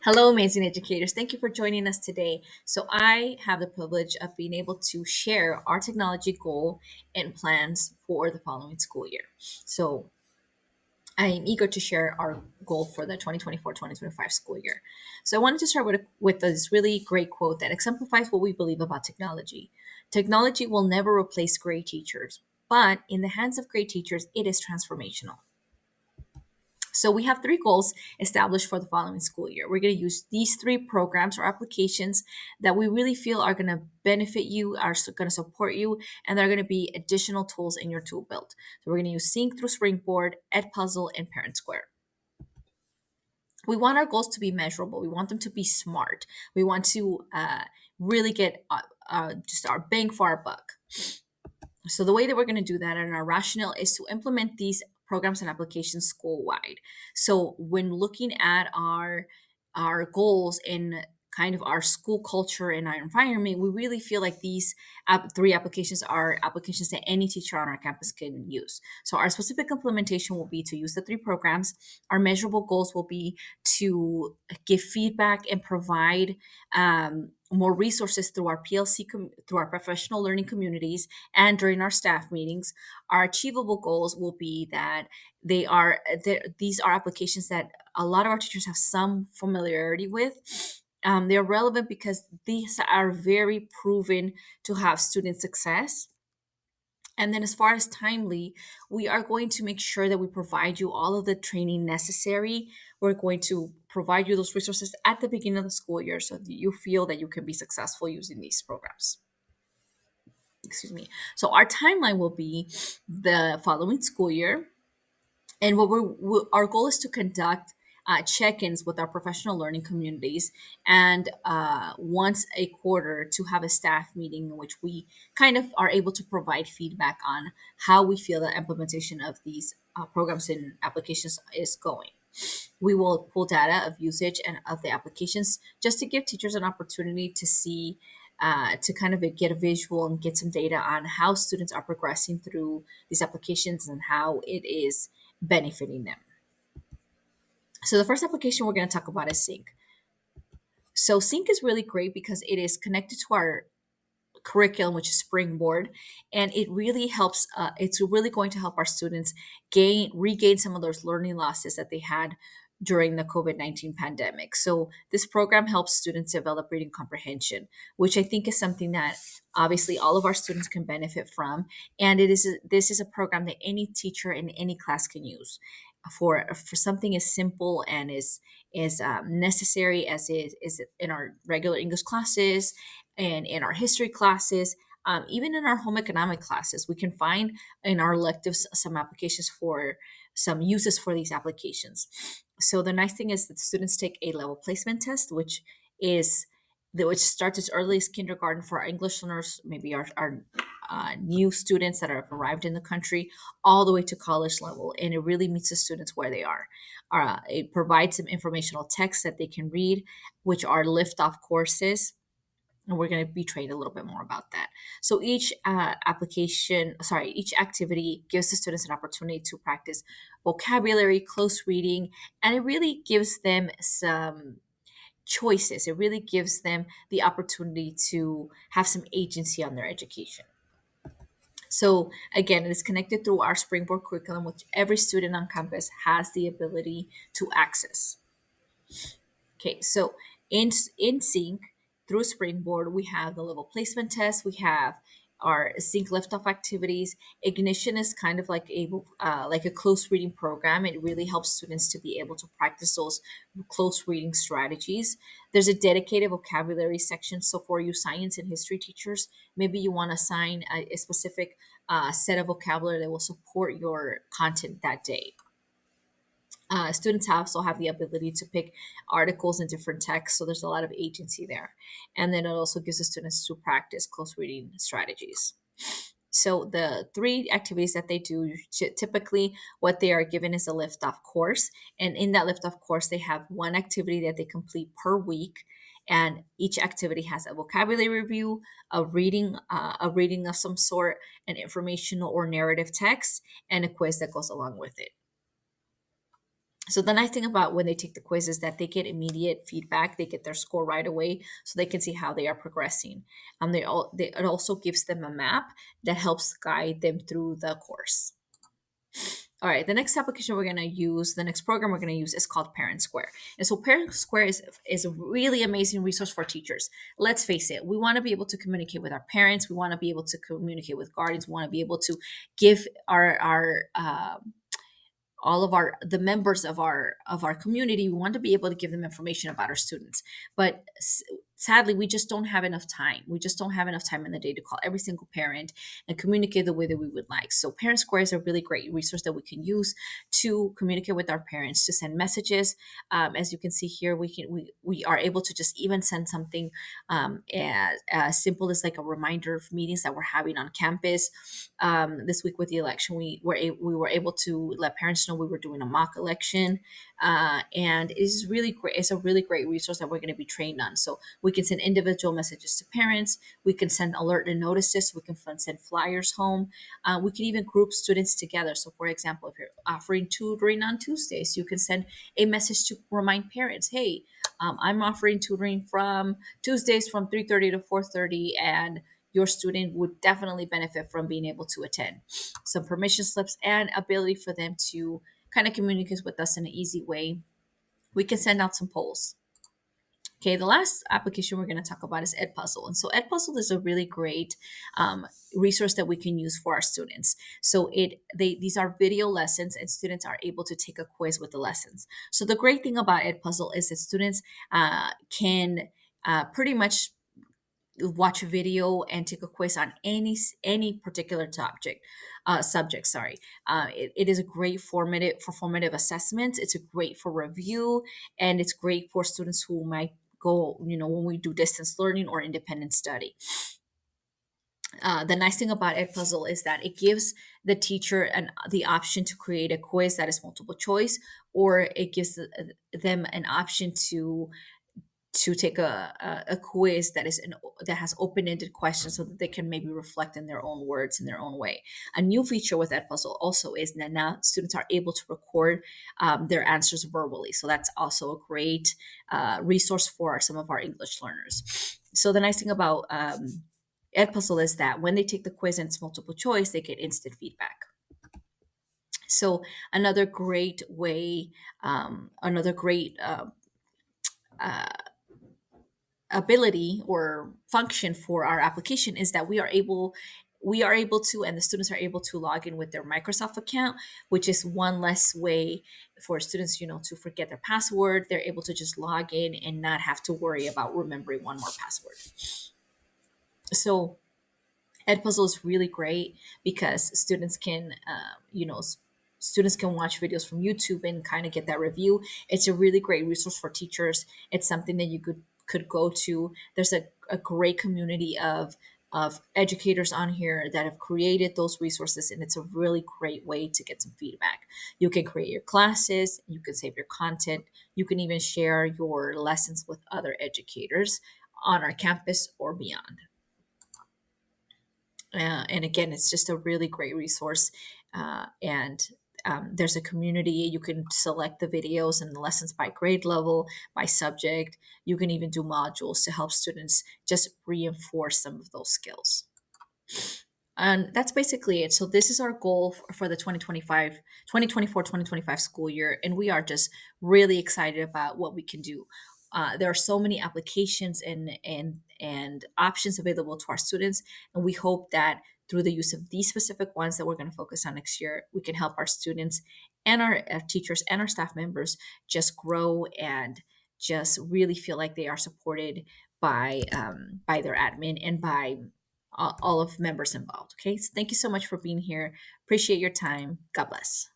Hello, amazing educators. Thank you for joining us today. So, I have the privilege of being able to share our technology goal and plans for the following school year. So, I am eager to share our goal for the 2024-2025 school year. So, I wanted to start with this really great quote that exemplifies what we believe about technology. Technology will never replace great teachers, but in the hands of great teachers, it is transformational. So we have three goals established for the following school year. We're going to use these three programs or applications that we really feel are going to benefit you, are going to support you, and they're going to be additional tools in your tool belt. So we're going to use Sync through Springboard, Edpuzzle, and Parent Square. We want our goals to be measurable. We want them to be smart. We want to really get just our bang for our buck. So the way that we're going to do that and our rationale is to implement these programs and applications school wide. So when looking at our goals in kind of our school culture and our environment, we really feel like these three applications are applications that any teacher on our campus can use. So our specific implementation will be to use the three programs. Our measurable goals will be to give feedback and provide more resources through our through our professional learning communities and during our staff meetings. Our achievable goals will be that these are applications that a lot of our teachers have some familiarity with. They're relevant because these are very proven to have student success. And then, as far as timely, we are going to make sure that we provide you all of the training necessary. We're going to provide you those resources at the beginning of the school year so that you feel that you can be successful using these programs. Excuse me. So, our timeline will be the following school year. And our goal is to conduct check-ins with our professional learning communities, and once a quarter to have a staff meeting in which we kind of are able to provide feedback on how we feel the implementation of these programs and applications is going. We will pull data of usage and of the applications just to give teachers an opportunity to see, to kind of get a visual and get some data on how students are progressing through these applications and how it is benefiting them. So the first application we're going to talk about is Sync. So Sync is really great because it is connected to our curriculum, which is Springboard, and it really helps. It's really going to help our students regain some of those learning losses that they had during the COVID-19 pandemic. So this program helps students develop reading comprehension, which I think is something that obviously all of our students can benefit from. And this is a program that any teacher in any class can use for something as simple and as necessary as is in our regular English classes and in our history classes, even in our home economic classes. We can find in our electives some applications for some uses for these applications. So the nice thing is that students take a level placement test, is which starts as early as kindergarten for our English learners, maybe our new students that have arrived in the country, all the way to college level, and it really meets the students where they are. It provides some informational text that they can read, which are lift-off courses, and we're going to be trained a little bit more about that. So each activity gives the students an opportunity to practice vocabulary, close reading, and it really gives them some choices. It really gives them the opportunity to have some agency on their education. So again, it is connected through our Springboard curriculum, which every student on campus has the ability to access. Okay, so in Sync through Springboard, we have the level placement test. We have our Sync liftoff activities. Ignition is kind of like a close reading program. It really helps students to be able to practice those close reading strategies. There's a dedicated vocabulary section. So for you science and history teachers, maybe you want to assign a specific set of vocabulary that will support your content that day. Students also have the ability to pick articles in different texts, so there's a lot of agency there. And then it also gives the students to practice close reading strategies. So the three activities that they do, typically what they are given is a lift-off course. And in that lift-off course, they have one activity that they complete per week. And each activity has a vocabulary review, a reading of some sort, an informational or narrative text, and a quiz that goes along with it. So the nice thing about when they take the quiz is that they get immediate feedback. They get their score right away, so they can see how they are progressing. It also gives them a map that helps guide them through the course. All right, the next application we're going to use, the next program we're going to use is called Parent Square. And so Parent Square is a really amazing resource for teachers. Let's face it, we want to be able to communicate with our parents. We want to be able to communicate with guardians. We want to be able to give our all of our the members of our community. We want to be able to give them information about our students, but sadly we just don't have enough time. We just don't have enough time in the day to call every single parent and communicate the way that we would like. So Parent Square is a really great resource that we can use to communicate with our parents, to send messages. As you can see here, we are able to just even send something as simple as like a reminder of meetings that we're having on campus. This week with the election, we were able to let parents know we were doing a mock election, and it's really great. It's a really great resource that we're going to be trained on. So we can send individual messages to parents. We can send alert and notices. We can send flyers home. We can even group students together. So, for example, if you're offering tutoring on Tuesdays, you can send a message to remind parents, "Hey, I'm offering tutoring from Tuesdays from 3:30 to 4:30, and your student would definitely benefit from being able to attend." Some permission slips and ability for them to kind of communicate with us in an easy way. We can send out some polls. Okay, the last application we're going to talk about is Edpuzzle. And so Edpuzzle is a really great resource that we can use for our students. So these are video lessons, and students are able to take a quiz with the lessons. So the great thing about Edpuzzle is that students can pretty much watch a video and take a quiz on any particular subject. Sorry, it is a great formative assessments. It's a great for review, and it's great for students who might go, when we do distance learning or independent study. The nice thing about Edpuzzle is that it gives the teacher the option to create a quiz that is multiple choice, or it gives them an option to take a quiz that has open-ended questions, so that they can maybe reflect in their own words in their own way. A new feature with Edpuzzle also is that now students are able to record their answers verbally. So that's also a great resource for some of our English learners. So the nice thing about Edpuzzle is that when they take the quiz and it's multiple choice, they get instant feedback. So another great way, another great uh, ability or function for our application is that we are able to, and the students are able to log in with their Microsoft account, which is one less way for students, to forget their password. They're able to just log in and not have to worry about remembering one more password. So Edpuzzle is really great because students can watch videos from YouTube and kind of get that review. It's a really great resource for teachers. It's something that you could go to. There's a great community of educators on here that have created those resources, and it's a really great way to get some feedback. You can create your classes, you can save your content, you can even share your lessons with other educators on our campus or beyond. And again, it's just a really great resource. And there's a community. You can select the videos and the lessons by grade level, by subject. You can even do modules to help students just reinforce some of those skills. And that's basically it. So this is our goal for the 2024-2025 school year. And we are just really excited about what we can do. There are so many applications and options available to our students. And we hope that through the use of these specific ones that we're going to focus on next year, we can help our students and our teachers and our staff members just grow and just really feel like they are supported by their admin and by all of members involved. Okay, so thank you so much for being here. Appreciate your time. God bless.